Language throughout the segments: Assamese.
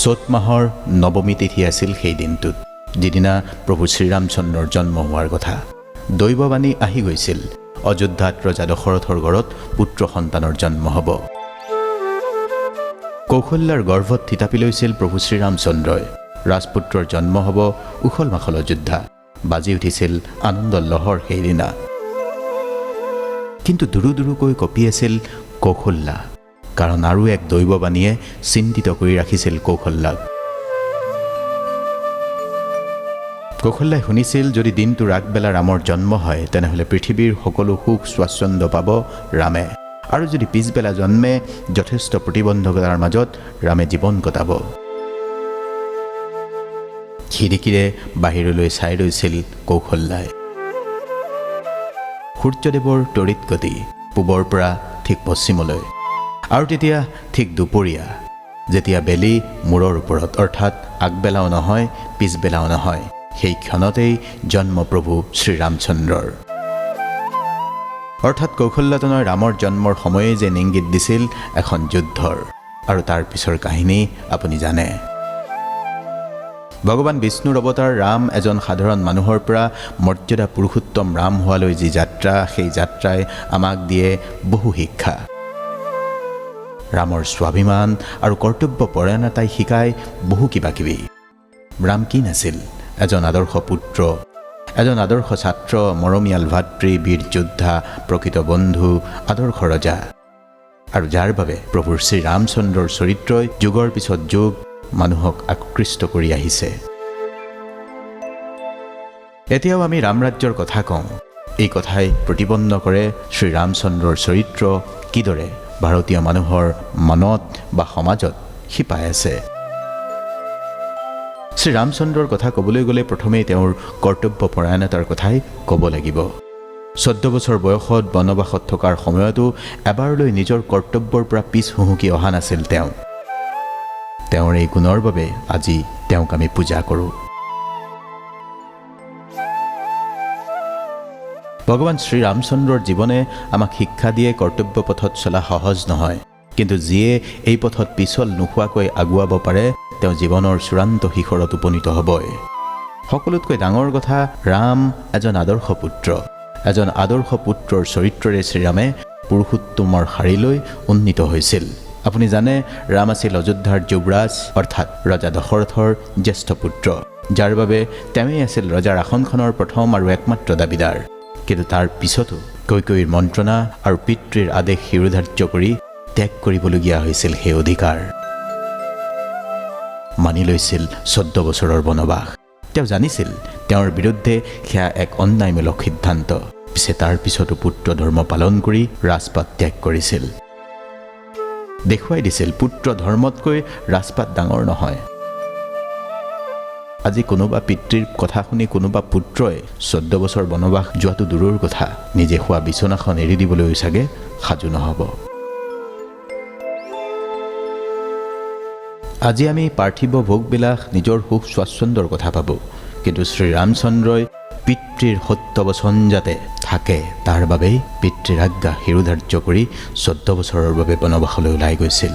চ'ত মাহৰ নৱমী তিথি আছিল সেই দিনটোত, যিদিনা প্ৰভু শ্ৰীৰামচন্দ্ৰৰ জন্ম হোৱাৰ কথা। দৈৱবাণী আহি গৈছিল, অযোধ্যাত ৰজা দশৰথৰ ঘৰত পুত্ৰ সন্তানৰ জন্ম হ'ব। কৌশল্যাৰ গৰ্ভত থিতাপি লৈছিল প্ৰভু শ্ৰীৰামচন্দ্ৰই। ৰাজপুত্ৰৰ জন্ম হ'ব উখল মাখল অযোধ্যা। বাজি উঠিছিল আনন্দ লহৰ সেইদিনা। কিন্তু দুৰু দুৰুকৈ কঁপি আছিল কৌশল্যা, কাৰণ আৰু এক দৈৱবাণীয়ে চিন্তিত কৰি ৰাখিছিল কৌশল্যাক। কৌশল্যাই শুনিছিল, যদি দিনটোৰ আগবেলা ৰামৰ জন্ম হয় তেনেহ'লে পৃথিৱীৰ সকলো সুখ স্বাচ্ছন্দ্য পাব ৰামে, আৰু যদি পিছবেলা জন্মে যথেষ্ট প্ৰতিবন্ধকতাৰ মাজত ৰামে জীৱন কটাব। খিৰিকীৰে বাহিৰলৈ চাই ৰৈছিল কৌশল্যাই। সূৰ্যদেৱৰ তড়িৎ গতি পূবৰ পৰা ঠিক পশ্চিমলৈ, আৰু তেতিয়া ঠিক দুপৰীয়া, যেতিয়া বেলি মূৰৰ ওপৰত, অৰ্থাৎ আগবেলাও নহয় পিছবেলাও নহয়, সেই ক্ষণতেই জন্ম প্ৰভু শ্ৰীৰামচন্দ্ৰৰ। অৰ্থাৎ কৌশল্যাতনয় ৰামৰ জন্মৰ সময়েই যে ইংগিত দিছিল এখন যুদ্ধৰ, আৰু তাৰ পিছৰ কাহিনী আপুনি জানে। ভগৱান বিষ্ণুৰ অৱতাৰ ৰাম এজন সাধাৰণ মানুহৰ পৰা মৰ্যাদা পুৰুষোত্তম ৰাম হোৱালৈ যি যাত্ৰা, সেই যাত্ৰাই আমাক দিয়ে বহু শিক্ষা। ৰামৰ স্বাভিমান আৰু কৰ্তব্য পৰায়ণতাই শিকায় বহু কিবা কিবি। ৰাম কি নাছিল? এজন আদৰ্শ পুত্ৰ, এজন আদৰ্শ ছাত্ৰ, মৰমীয়াল ভাতৃ, বীৰ যোদ্ধা, প্ৰকৃত বন্ধু, আদৰ্শ ৰজা, আৰু যাৰ বাবে প্ৰভুৰ শ্ৰীৰামচন্দ্ৰৰ চৰিত্ৰই যুগৰ পিছত যুগ মানুহক আকৃষ্ট কৰি আহিছে। এতিয়াও আমি ৰামৰাজ্যৰ কথা কওঁ, এই কথাই প্ৰতিপন্ন কৰে শ্ৰীৰামচন্দ্ৰৰ চৰিত্ৰ কিদৰে ভাৰতীয় মানুহৰ মনত বা সমাজত শিপাই আছে। শ্ৰীৰামচন্দ্ৰৰ কথা ক'বলৈ গ'লে প্ৰথমেই তেওঁৰ কৰ্তব্য পৰায়ণতাৰ কথাই ক'ব লাগিব। 14 বছৰ বয়সত বনবাসত থকাৰ সময়তো এবাৰলৈ নিজৰ কৰ্তব্যৰ পৰা পিছ হুহুকি অহা নাছিল তেওঁ। তেওঁৰ এই গুণৰ বাবে আজি তেওঁক আমি পূজা কৰোঁ। ভগৱান শ্ৰীৰামচন্দ্ৰৰ জীৱনে আমাক শিক্ষা দিয়ে কৰ্তব্য পথত চলা সহজ নহয়, কিন্তু যিয়ে এই পথত পিছল নোখোৱাকৈ আগুৱাব পাৰে তেওঁ জীৱনৰ চূড়ান্ত শিখৰত উপনীত হ'বই। সকলোতকৈ ডাঙৰ কথা, ৰাম এজন আদৰ্শ পুত্ৰ। এজন আদৰ্শ পুত্ৰৰ চৰিত্ৰৰে শ্ৰীৰামে পুৰুষোত্তমৰ শাৰীলৈ উন্নীত হৈছিল। আপুনি জানে, ৰাম আছিল অযোধ্যাৰ যুৱৰাজ, অৰ্থাৎ ৰজা দশৰথৰ জ্যেষ্ঠ পুত্ৰ, যাৰ বাবে তেওঁই আছিল ৰজাৰ আসনখনৰ প্ৰথম আৰু একমাত্ৰ দাবীদাৰ। কিন্তু তাৰ পিছতো কৈকেয়ীৰ মন্ত্ৰণা আৰু পিতৃৰ আদেশ শিৰোধাৰ্য কৰি ত্যাগ কৰিবলগীয়া হৈছিল সেই অধিকাৰ। মানি লৈছিল 14 বছৰৰ বনবাস। তেওঁ জানিছিল তেওঁৰ বিৰুদ্ধে সেয়া এক অন্যায়মূলক সিদ্ধান্ত, পিছে তাৰ পিছতো পুত্ৰ ধৰ্ম পালন কৰি ৰাজপাট ত্যাগ কৰিছিল। দেখুৱাই দিছিল পুত্ৰ ধৰ্মতকৈ ৰাজপাট ডাঙৰ নহয়। আজি কোনোবা পিতৃৰ কথা শুনি কোনোবা পুত্ৰই 14 বছৰ বনবাস যোৱাটো দূৰৰ কথা, নিজে শোৱা বিচনাখন এৰি দিবলৈ চাগে সাজু নহ'ব। আজি আমি পাৰ্থিৱ ভোগবিলাক, নিজৰ সুখ স্বাচ্ছন্দ্যৰ কথা ভাবোঁ, কিন্তু শ্ৰীৰামচন্দ্ৰই পিতৃৰ সত্যবচন যাতে থাকে তাৰ বাবেই পিতৃৰ আজ্ঞা শিৰোধাৰ্য কৰি 14 বছৰৰ বাবে বনবাসলৈ ওলাই গৈছিল।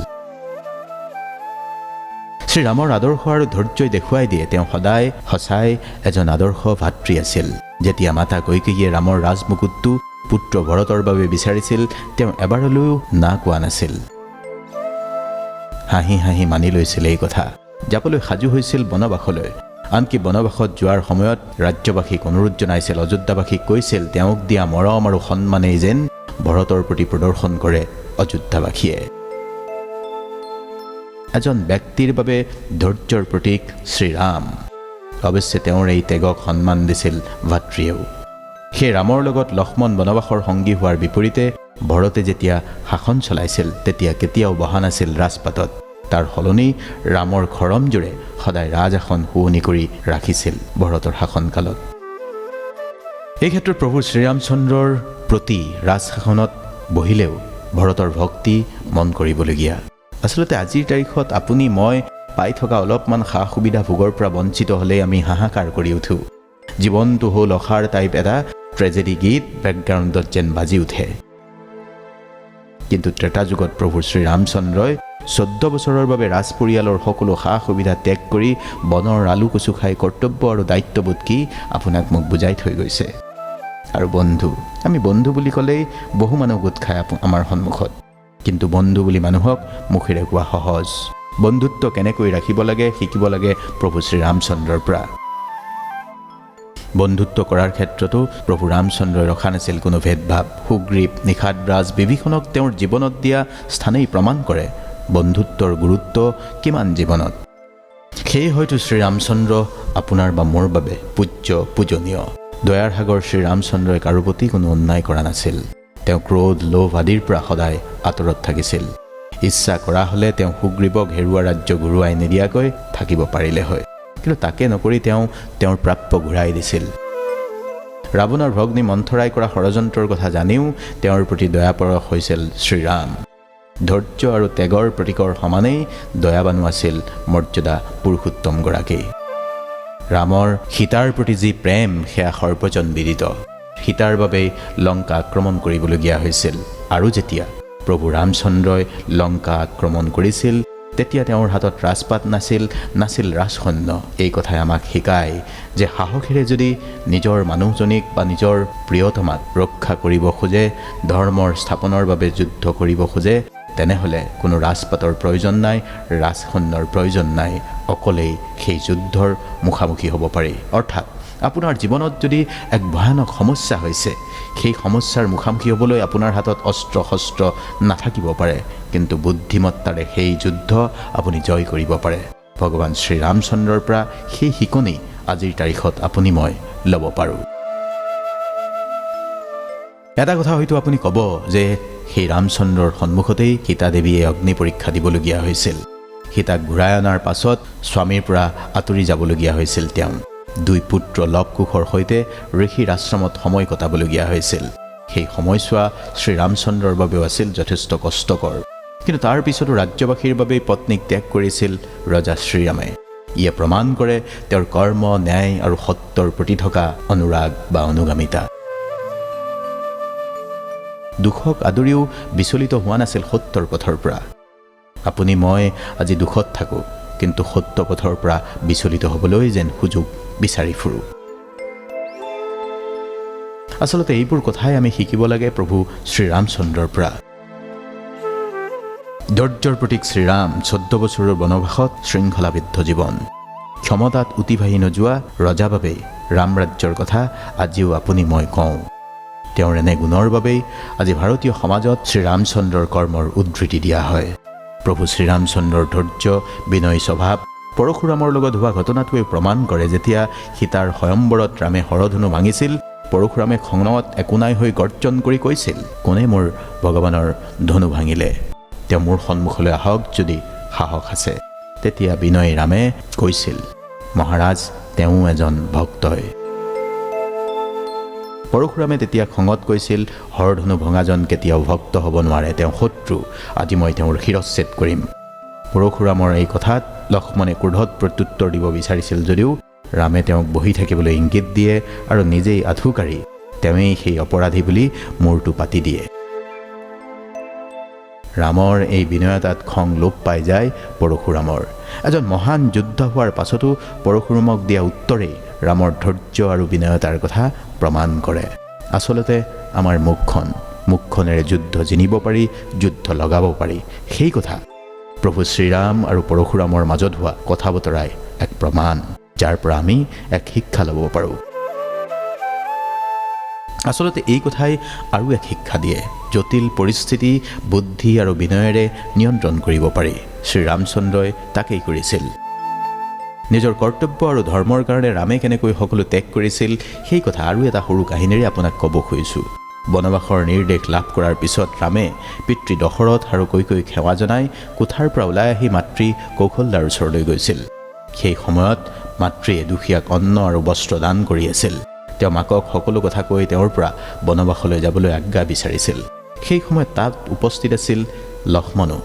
শ্ৰীৰামৰ আদৰ্শ আৰু ধৈৰ্যই দেখুৱাই দিয়ে তেওঁ সদায় সঁচাই এজন আদৰ্শ ভাতৃ আছিল। যেতিয়া মাতা কৈকেয়ীয়ে ৰামৰ ৰাজমুকুটটো পুত্ৰ ভৰতৰ বাবে বিচাৰিছিল, তেওঁ এবাৰলৈও না কোৱা নাছিল। হাঁহি হাঁহি মানি লৈছিল এই কথা, যাবলৈ সাজু হৈছিল বনবাসলৈ। আনকি বনবাসত যোৱাৰ সময়ত ৰাজ্যবাসীক অনুৰোধ জনাইছিল, অযোধ্যাবাসীক কৈছিল, তেওঁক দিয়া মৰম আৰু সন্মানেই যেন ভৰতৰ প্ৰতি প্ৰদৰ্শন কৰে অযোধ্যাবাসীয়ে। এজন ব্যক্তিৰ বাবে ধৈৰ্যৰ প্ৰতীক শ্ৰীৰাম। অৱশ্যে তেওঁৰ এই ত্যাগক সন্মান দিছিল ভাতৃয়েও। সেই ৰামৰ লগত লক্ষ্মণ বনবাসৰ সংগী হোৱাৰ বিপৰীতে ভৰতে যেতিয়া শাসন চলাইছিল তেতিয়া কেতিয়াও বহা নাছিল ৰাজপাটত। তাৰ সলনি ৰামৰ খৰমজোৰে সদায় ৰাজআসন শুৱনি কৰি ৰাখিছিল ভৰতৰ শাসনকালত। এই ক্ষেত্ৰত প্ৰভু শ্ৰীৰামচন্দ্ৰৰ প্ৰতি ৰাজশাসনত বহিলেও ভৰতৰ ভক্তি মন কৰিবলগীয়া। আচলতে আজিৰ তাৰিখত আপুনি মই পাই থকা অলপমান সা সুবিধা ভোগৰ পৰা বঞ্চিত হ'লেই আমি হাহাকাৰ কৰি উঠোঁ। জীৱনটো হ'ল অসাৰ টাইপ এটা ট্ৰেজেডি গীত বেকগ্ৰাউণ্ডত যেন বাজি উঠে। কিন্তু ত্ৰেতা যুগত প্ৰভু শ্ৰীৰামচন্দ্ৰই 14 বছৰৰ বাবে ৰাজ পৰিয়ালৰ সকলো সা সুবিধা ত্যাগ কৰি বনৰ আলু কচু খাই কৰ্তব্য আৰু দায়িত্ববোধ কি আপোনাক মোক বুজাই থৈ গৈছে। আৰু বন্ধু, আমি বন্ধু বুলি ক'লেই বহু মানুহ গোট খায় আমাৰ সন্মুখত, কিন্তু বন্ধু বুলি মানুহক মুখেৰে কোৱা সহজ। বন্ধুত্ব কেনেকৈ ৰাখিব লাগে শিকিব লাগে প্ৰভু শ্ৰীৰামচন্দ্ৰৰ পৰা। বন্ধুত্ব কৰাৰ ক্ষেত্ৰতো প্ৰভু ৰামচন্দ্ৰই ৰখা নাছিল কোনো ভেদভাৱ। সুগ্ৰীৱ, নিষাদৰাজ, বিভীষণক তেওঁৰ জীৱনত দিয়া স্থানেই প্ৰমাণ কৰে বন্ধুত্বৰ গুৰুত্ব কিমান জীৱনত। সেয়ে হয়তো শ্ৰীৰামচন্দ্ৰ আপোনাৰ বা মোৰ বাবে পূজ্য পূজনীয়। দয়াৰ সাগৰ শ্ৰীৰামচন্দ্ৰই কাৰো প্ৰতি কোনো অন্যায় কৰা নাছিল। তেওঁ ক্ৰোধ, লোভ আদিৰ পৰা সদায় আঁতৰত থাকিছিল। ইচ্ছা কৰা হ'লে তেওঁ সুগ্ৰীৱক হেৰুৱা ৰাজ্য ঘূৰুৱাই নিদিয়াকৈ থাকিব পাৰিলে হয়, কিন্তু তাকে নকৰি তেওঁ তেওঁৰ প্ৰাপ্য ঘূৰাই দিছিল। ৰাৱণৰ ভগ্নী মন্থৰাই কৰা ষড়যন্ত্ৰৰ কথা জানিও তেওঁৰ প্ৰতি দয়াপৰশ হৈছিল শ্ৰীৰাম। ধৈৰ্য আৰু ত্যাগৰ প্ৰতীকৰ সমানেই দয়াবানো আছিল মৰ্যাদা পুৰুষোত্তমগৰাকী। ৰামৰ সীতাৰ প্ৰতি যি প্ৰেম সেয়া সৰ্বজন বিদিত। সীতাৰ বাবেই লংকা আক্ৰমণ কৰিবলগীয়া হৈছিল, আৰু যেতিয়া প্ৰভু ৰামচন্দ্ৰই লংকা আক্ৰমণ কৰিছিল তেতিয়া তেওঁৰ হাতত ৰাজপাট নাছিল ৰাজসৈন্য। এই কথাই আমাক শিকায় যে সাহসেৰে যদি নিজৰ মানুহজনীক বা নিজৰ প্ৰিয়তমাক ৰক্ষা কৰিব খোজে, ধৰ্মৰ স্থাপনৰ বাবে যুদ্ধ কৰিব খোজে, তেনেহ'লে কোনো ৰাজপাটৰ প্ৰয়োজন নাই, ৰাজসৈন্যৰ প্ৰয়োজন নাই। অকলেই সেই যুদ্ধৰ মুখামুখি হ'ব পাৰি। অৰ্থাৎ আপোনাৰ জীৱনত যদি এক ভয়ানক সমস্যা হৈছে, সেই সমস্যাৰ মুখামুখি হ'বলৈ আপোনাৰ হাতত অস্ত্ৰ শস্ত্ৰ নাথাকিব পাৰে, কিন্তু বুদ্ধিমত্তাৰে সেই যুদ্ধ আপুনি জয় কৰিব পাৰে। ভগৱান শ্ৰীৰামচন্দ্ৰৰ পৰা সেই শিকনি আজিৰ তাৰিখত আপুনি মই ল'ব পাৰোঁ। এটা কথা হয়তো আপুনি ক'ব যে সেই ৰামচন্দ্ৰৰ সন্মুখতেই সীতা দেৱীয়ে অগ্নি পৰীক্ষা দিবলগীয়া হৈছিল। সীতাক ঘূৰাই অনাৰ পাছত স্বামীৰ পৰা আঁতৰি যাবলগীয়া হৈছিল। তেওঁ 2 পুত্ৰ লৱ-কুশৰ সৈতে ঋষিৰ আশ্ৰমত সময় কটাবলগীয়া হৈছিল। সেই সময়ছোৱা শ্ৰীৰামচন্দ্ৰৰ বাবেও আছিল যথেষ্ট কষ্টকৰ, কিন্তু তাৰ পিছতো ৰাজ্যবাসীৰ বাবেই পত্নীক ত্যাগ কৰিছিল ৰজা শ্ৰীৰামে। ইয়ে প্ৰমাণ কৰে তেওঁৰ কৰ্ম, ন্যায় আৰু সত্যৰ প্ৰতি থকা অনুৰাগ বা অনুগামিতা। দুখক আদৰিও বিচলিত হোৱা নাছিল সত্যৰ পথৰ পৰা। আপুনি মই আজি দুখত থাকোঁ, কিন্তু সত্য পথৰ পৰা বিচলিত হ'বলৈ যেন সুযোগ বিচাৰি ফুৰোঁ। আচলতে এইবোৰ কথাই আমি শিকিব লাগে প্ৰভু শ্ৰীৰামচন্দ্ৰৰ পৰা। ধৈৰ্যৰ প্ৰতীক শ্ৰীৰাম, 14 বছৰৰ বনবাসত শৃংখলাবিদ্ধ জীৱন, ক্ষমতাত উতিবাঢ়ি নোযোৱা ৰজা বাবেই ৰামৰাজ্যৰ কথা আজিও আপুনি মই কওঁ। তেওঁৰ এনে গুণৰ বাবেই আজি ভাৰতীয় সমাজত শ্ৰীৰামচন্দ্ৰৰ কৰ্মৰ উদ্ধৃতি দিয়া হয়। প্ৰভু শ্ৰীৰামচন্দ্ৰৰ ধৈৰ্য, বিনয় স্বভাৱ পৰশুৰামৰ লগত হোৱা ঘটনাটোৱে প্ৰমাণ কৰে। যেতিয়া সীতাৰ স্বয়ম্বৰত ৰামে হৰধনু ভাঙিছিল, পৰশুৰামে খঙত একো নাই হৈ গৰ্জন কৰি কৈছিল, কোনে মোৰ ভগৱানৰ ধনু ভাঙিলে? তেওঁ মোৰ সন্মুখলৈ আহক যদি সাহস আছে। তেতিয়া বিনয় ৰামে কৈছিল, মহাৰাজ তেওঁ এজন ভক্তই। পৰশুৰামে তেতিয়া খঙত কৈছিল, হৰধনু ভঙাজন কেতিয়াও ভক্ত হ'ব নোৱাৰে, তেওঁ শত্ৰু, আজি মই তেওঁৰ শিৰচ্ছেদ কৰিম। পৰশুৰামৰ এই কথাত লক্ষ্মণে ক্ৰোধত প্ৰত্যুত্তৰ দিব বিচাৰিছিল যদিও ৰামে তেওঁক বহি থাকিবলৈ ইংগিত দিয়ে আৰু নিজেই আঁঠুকাৰি তেওঁৱেই সেই অপৰাধী বুলি মূৰটো পাতি দিয়ে। ৰামৰ এই বিনয়তাত খং লোপ পাই যায় পৰশুৰামৰ। এজন মহান যোদ্ধা হোৱাৰ পাছতো পৰশুৰামক দিয়া উত্তৰেই ৰামৰ ধৈৰ্য আৰু বিনয়তাৰ কথা প্ৰমাণ কৰে। আচলতে আমাৰ মুখখনেৰে যুদ্ধ জিনিব পাৰি, যুদ্ধ লগাব পাৰি। সেই কথা প্ৰভু শ্ৰীৰাম আৰু পৰশুৰামৰ মাজত হোৱা কথা বতৰাই এক প্ৰমাণ, যাৰ পৰা আমি এক শিক্ষা ল'ব পাৰোঁ। আচলতে এই কথাই আৰু এক শিক্ষা দিয়ে, জটিল পৰিস্থিতি বুদ্ধি আৰু বিনয়েৰে নিয়ন্ত্ৰণ কৰিব পাৰি। শ্ৰীৰামচন্দ্ৰই তাকেই কৰিছিল। নিজৰ কৰ্তব্য আৰু ধৰ্মৰ কাৰণে ৰামে কেনেকৈ সকলো ত্যাগ কৰিছিল সেই কথা আৰু এটা সৰু কাহিনীৰে আপোনাক ক'ব খুজিছোঁ। বনবাসৰ নিৰ্দেশ লাভ কৰাৰ পিছত ৰামে পিতৃ দশৰথ আৰু কৈকেয়ীক সেৱা জনাই কোঠাৰ পৰা ওলাই আহি মাতৃ কৌশল্যাৰ ওচৰলৈ গৈছিল। সেই সময়ত মাতৃয়ে দুখীয়াক অন্ন আৰু বস্ত্ৰ দান কৰি আছিল। তেওঁ মাকক সকলো কথা কৈ তেওঁৰ পৰা বনবাসলৈ যাবলৈ আজ্ঞা বিচাৰিছিল। সেই সময়ত তাত উপস্থিত আছিল লক্ষ্মণো।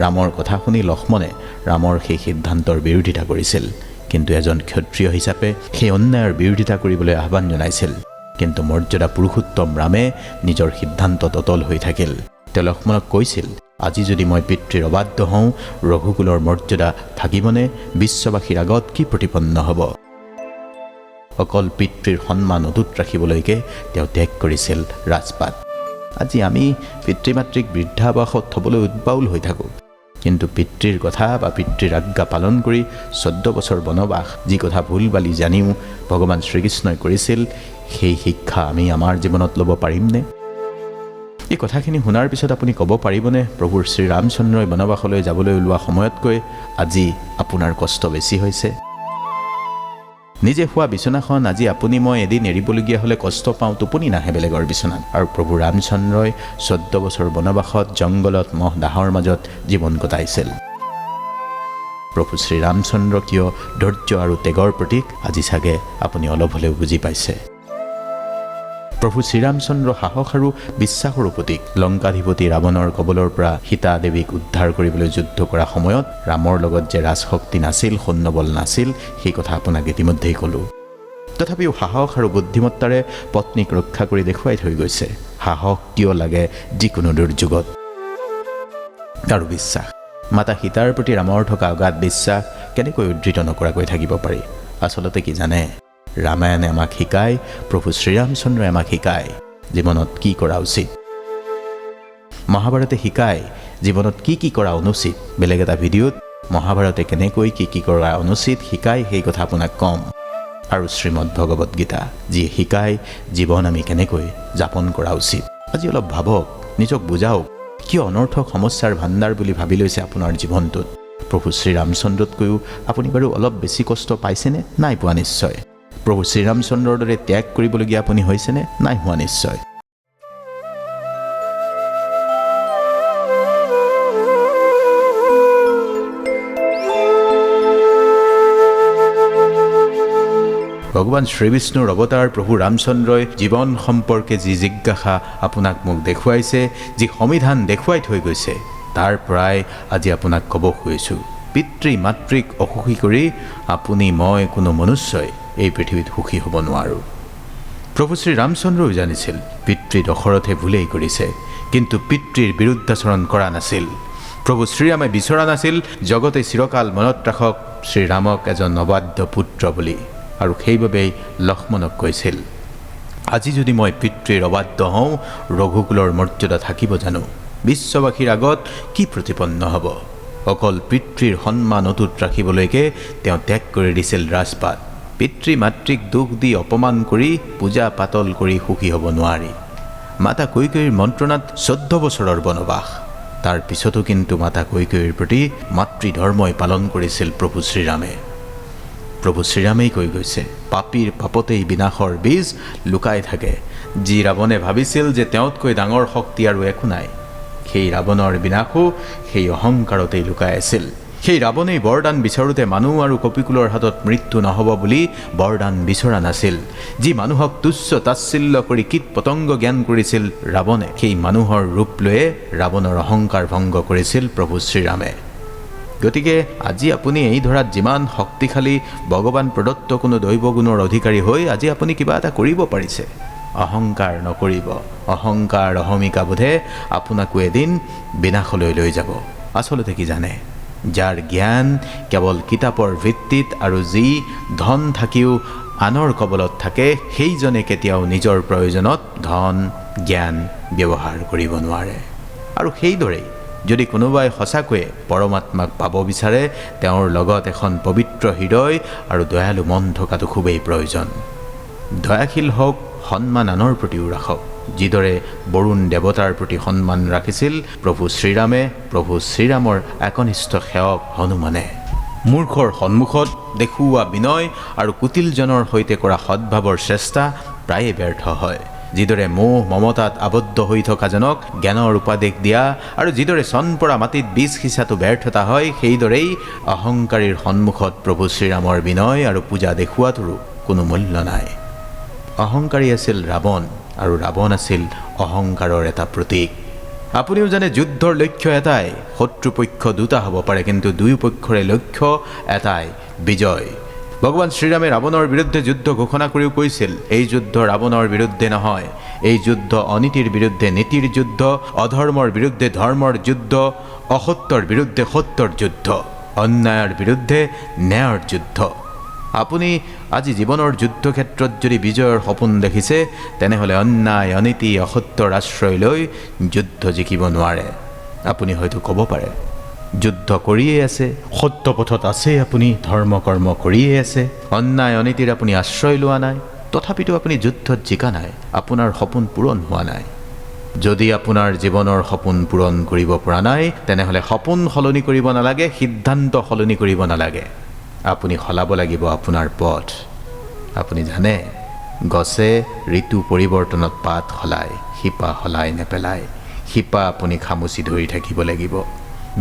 ৰামৰ কথা শুনি লক্ষ্মণে ৰামৰ সেই সিদ্ধান্তৰ বিৰোধিতা কৰিছিল, কিন্তু এজন ক্ষত্ৰিয় হিচাপে সেই অন্যায়ৰ বিৰোধিতা কৰিবলৈ আহ্বান জনাইছিল। কিন্তু মৰ্যাদা পুৰুষোত্তম ৰামে নিজৰ সিদ্ধান্তত অটল হৈ থাকিল। তেওঁ লক্ষ্মণক কৈছিল, আজি যদি মই পিতৃৰ অবাধ্য হওঁ, ৰঘুকুলৰ মৰ্যাদা থাকিবনে? বিশ্ববাসীৰ আগত কি প্ৰতিপন্ন হ'ব? অকল পিতৃৰ সন্মান অটুট ৰাখিবলৈকে তেওঁ ত্যাগ কৰিছিল ৰাজপাট। আজি আমি পিতৃ মাতৃক বৃদ্ধাবাসত থ'বলৈ উদ্বাউল হৈ থাকোঁ, কিন্তু পিতৃৰ কথা বা পিতৃৰ আজ্ঞা পালন কৰি 14 বছৰ বনবাস, যি কথা ভুল বালি জানিও ভগৱান শ্ৰীকৃষ্ণই কৰিছিল, সেই শিক্ষা আমি আমাৰ জীৱনত ল'ব পাৰিমনে? এই কথাখিনি শুনাৰ পিছত আপুনি ক'ব পাৰিবনে, প্ৰভুৰ শ্ৰীৰামচন্দ্ৰই বনবাসলৈ যাবলৈ ওলোৱা সময়তকৈ আজি আপোনাৰ কষ্ট বেছি হৈছে? নিজে শোৱা বিচনাখন আজি আপুনি মই এদিন এৰিবলগীয়া হ'লে কষ্ট পাওঁ, টোপনি নাহে বেলেগৰ বিচনাত। আৰু প্ৰভু ৰামচন্দ্ৰই 14 বছৰ বনবাসত জংঘলত মহ দাহৰ মাজত জীৱন কটাইছিল। প্ৰভু শ্ৰীৰামচন্দ্ৰ কিয় ধৈৰ্য আৰু ত্যাগৰ প্ৰতীক, আজি চাগে আপুনি অলপ হ'লেও বুজি পাইছে। প্ৰভু শ্ৰীৰামচন্দ্ৰ সাহস আৰু বিশ্বাসৰ প্ৰতীক। লংকাধিপতি ৰাৱণৰ কবলৰ পৰা সীতা দেৱীক উদ্ধাৰ কৰিবলৈ যুদ্ধ কৰা সময়ত ৰামৰ লগত যে ৰাজশক্তি নাছিল, সৈন্যবল নাছিল, সেই কথা আপোনাক ইতিমধ্যেই ক'লোঁ। তথাপিও সাহস আৰু বুদ্ধিমত্তাৰে পত্নীক ৰক্ষা কৰি দেখুৱাই থৈ গৈছে। সাহস কিয় লাগে যিকোনো দুৰ্যোগত, আৰু বিশ্বাস। মাতা সীতাৰ প্ৰতি ৰামৰ থকা অগাধ বিশ্বাস কেনেকৈ উদ্ধৃত নকৰাকৈ থাকিব পাৰি? আচলতে কি জানে, ৰামায়ণে আমাক শিকায়, প্ৰভু শ্ৰীৰামচন্দ্ৰই আমাক শিকায় জীৱনত কি কৰা উচিত। মহাভাৰতে শিকায় জীৱনত কি কৰা অনুচিত। বেলেগ এটা ভিডিঅ'ত মহাভাৰতে কেনেকৈ কি কৰা অনুচিত শিকায়, সেই কথা আপোনাক ক'ম। আৰু শ্ৰীমদ ভগৱত গীতা, যিয়ে শিকায় জীৱন আমি কেনেকৈ যাপন কৰা উচিত। আজি অলপ ভাবক, নিজক বুজাওক, কিয় অনৰ্থক সমস্যাৰ ভাণ্ডাৰ বুলি ভাবি লৈছে আপোনাৰ জীৱনটোত। প্ৰভু শ্ৰীৰামচন্দ্ৰতকৈও আপুনি বাৰু অলপ বেছি কষ্ট পাইছেনে? নাই পোৱা নিশ্চয়। প্ৰভু শ্ৰীৰামচন্দ্ৰৰ দৰে ত্যাগ কৰিবলগীয়া আপুনি হৈছেনে? নাই হোৱা নিশ্চয়। ভগৱান শ্ৰীবিষ্ণুৰ অৱতাৰ প্ৰভু ৰামচন্দ্ৰই জীৱন সম্পৰ্কে যি জিজ্ঞাসা আপোনাক মোক দেখুৱাইছে, যি সমিধান দেখুৱাই থৈ গৈছে, তাৰ পৰাই আজি আপোনাক ক'ব খুজিছোঁ। পিতৃ মাতৃক অসুখী কৰি আপুনি মই কোনো মনুষ্যই এই পৃথিৱীত সুখী হ'ব নোৱাৰোঁ। প্ৰভু শ্ৰীৰামচন্দ্ৰও জানিছিল পিতৃ দশৰথে ভুলেই কৰিছে, কিন্তু পিতৃৰ বিৰুদ্ধাচৰণ কৰা নাছিল। প্ৰভু শ্ৰীৰামে বিচৰা নাছিল জগতে চিৰকাল মনত ৰাখক শ্ৰীৰামক এজন অবাধ্য পুত্ৰ বুলি, আৰু সেইবাবেই লক্ষ্মণক কৈছিল, আজি যদি মই পিতৃৰ অবাধ্য হওঁ, ৰঘুকুলৰ মৰ্যাদা থাকিব জানো? বিশ্ববাসীৰ আগত কি প্ৰতিপন্ন হ'ব? অকল পিতৃৰ সন্মান অটুট ৰাখিবলৈকে তেওঁ ত্যাগ কৰি দিছিল ৰাজপাট। পিতৃ মাতৃক দুখ দি অপমান কৰি পূজা পাতল কৰি সুখী হ'ব নোৱাৰি। মাতা কৈকেয়ীৰ মন্ত্ৰণাত 14 বছৰৰ বনবাস, তাৰ পিছতো কিন্তু মাতা কৈকেয়ীৰ প্ৰতি মাতৃধৰ্মই পালন কৰিছিল প্ৰভু শ্ৰীৰামে। প্ৰভু শ্ৰীৰামেই কৈ গৈছে, পাপীৰ পাপতেই বিনাশৰ বীজ লুকাই থাকে। যি ৰাৱণে ভাবিছিল যে তেওঁতকৈ ডাঙৰ শক্তি আৰু একো নাই, সেই ৰাৱণৰ বিনাশো সেই অহংকাৰতেই লুকাই আছিল। সেই ৰাৱণেই বৰদান বিচাৰোঁতে মানুহ আৰু কপিকুলৰ হাতত মৃত্যু নহ'ব বুলি বৰদান বিচৰা নাছিল। যি মানুহক তুচ্ছ তাচ্ছিল্য কৰি কীট পতংগ জ্ঞান কৰিছিল ৰাৱণে, সেই মানুহৰ ৰূপ লৈয়ে ৰাৱণৰ অহংকাৰ ভংগ কৰিছিল প্ৰভু শ্ৰীৰামে। গতিকে আজি আপুনি এই ধৰাত যিমান শক্তিশালী ভগৱান প্ৰদত্ত কোনো দৈৱগুণৰ অধিকাৰী হৈ আজি আপুনি কিবা এটা কৰিব পাৰিছে, অহংকাৰ নকৰিব। অহংকাৰ অহমিকা বোধে আপোনাকো এদিন বিনাশলৈ লৈ যাব। আচলতে কি জানে, যাৰ জ্ঞান কেৱল কিতাপৰ ভিত্তিত আৰু যি ধন থাকিও আনৰ কবলত থাকে, সেইজনে কেতিয়াও নিজৰ প্ৰয়োজনত ধন জ্ঞান ব্যৱহাৰ কৰিব নোৱাৰে। আৰু সেইদৰেই যদি কোনোবাই সঁচাকৈয়ে পৰমাত্মাক পাব বিচাৰে, তেওঁৰ লগত এখন পবিত্ৰ হৃদয় আৰু দয়ালু মন থকাটো খুবেই প্ৰয়োজন। দয়াশীল হওক, সন্মান আনৰ প্ৰতিও ৰাখক। যিদৰে বৰুণ দেৱতাৰ প্ৰতি সন্মান ৰাখিছিল প্ৰভু শ্ৰীৰামে, প্ৰভু শ্ৰীৰামৰ একনিষ্ঠ সেৱক হনুমানে। মূৰ্খৰ সন্মুখত দেখুওৱা বিনয় আৰু কুটিলজনৰ সৈতে কৰা সদ্ভাৱৰ চেষ্টা প্ৰায়ে ব্যৰ্থ হয়। যিদৰে মোহ মমতাত আবদ্ধ হৈ থকাজনক জ্ঞানৰ উপদেশ দিয়া আৰু যিদৰে চন পৰা মাটিত বীজ সিঁচাটো ব্যৰ্থতা হয়, সেইদৰেই অহংকাৰীৰ সন্মুখত প্ৰভু শ্ৰীৰামৰ বিনয় আৰু পূজা দেখুওৱাটোৰো কোনো মূল্য নাই। অহংকাৰী আছিল ৰাৱণ, আৰু ৰাৱণ আছিল অহংকাৰৰ এটা প্ৰতীক। আপুনিও জানে যুদ্ধৰ লক্ষ্য এটাই, শত্ৰুপক্ষ দুটা হ'ব পাৰে, কিন্তু দুয়ো পক্ষৰে লক্ষ্য এটাই, বিজয়। ভগৱান শ্ৰীৰামে ৰাৱণৰ বিৰুদ্ধে যুদ্ধ ঘোষণা কৰিও কৈছিল, এই যুদ্ধ ৰাৱণৰ বিৰুদ্ধে নহয়, এই যুদ্ধ অনীতিৰ বিৰুদ্ধে নীতিৰ যুদ্ধ, অধৰ্মৰ বিৰুদ্ধে ধৰ্মৰ যুদ্ধ, অসত্যৰ বিৰুদ্ধে সত্যৰ যুদ্ধ, অন্যায়ৰ বিৰুদ্ধে ন্যায়ৰ যুদ্ধ। আপুনি আজি জীৱনৰ যুদ্ধক্ষেত্ৰত যদি বিজয়ৰ সপোন দেখিছে, তেনেহ'লে অন্যায় অনীতি অসত্যৰ আশ্ৰয় লৈ যুদ্ধ জিকিব নোৱাৰে। আপুনি হয়তো ক'ব পাৰে, যুদ্ধ কৰিয়ে আছে, সত্য পথত আছে, আপুনি ধৰ্ম কৰ্ম কৰিয়ে আছে, অন্যায় অনীতিৰ আপুনি আশ্ৰয় লোৱা নাই, তথাপিতো আপুনি যুদ্ধত জিকা নাই, আপোনাৰ সপোন পূৰণ হোৱা নাই। যদি আপোনাৰ জীৱনৰ সপোন পূৰণ কৰিব পৰা নাই, তেনেহ'লে সপোন সলনি কৰিব নালাগে, সিদ্ধান্ত সলনি কৰিব নালাগে, আপুনি সলাব লাগিব আপোনাৰ পথ। আপুনি জানে, গছে ঋতু পৰিৱৰ্তনত পাত সলায়, শিপা সলাই নেপেলায়। শিপা আপুনি খামুচি ধৰি থাকিব লাগিব।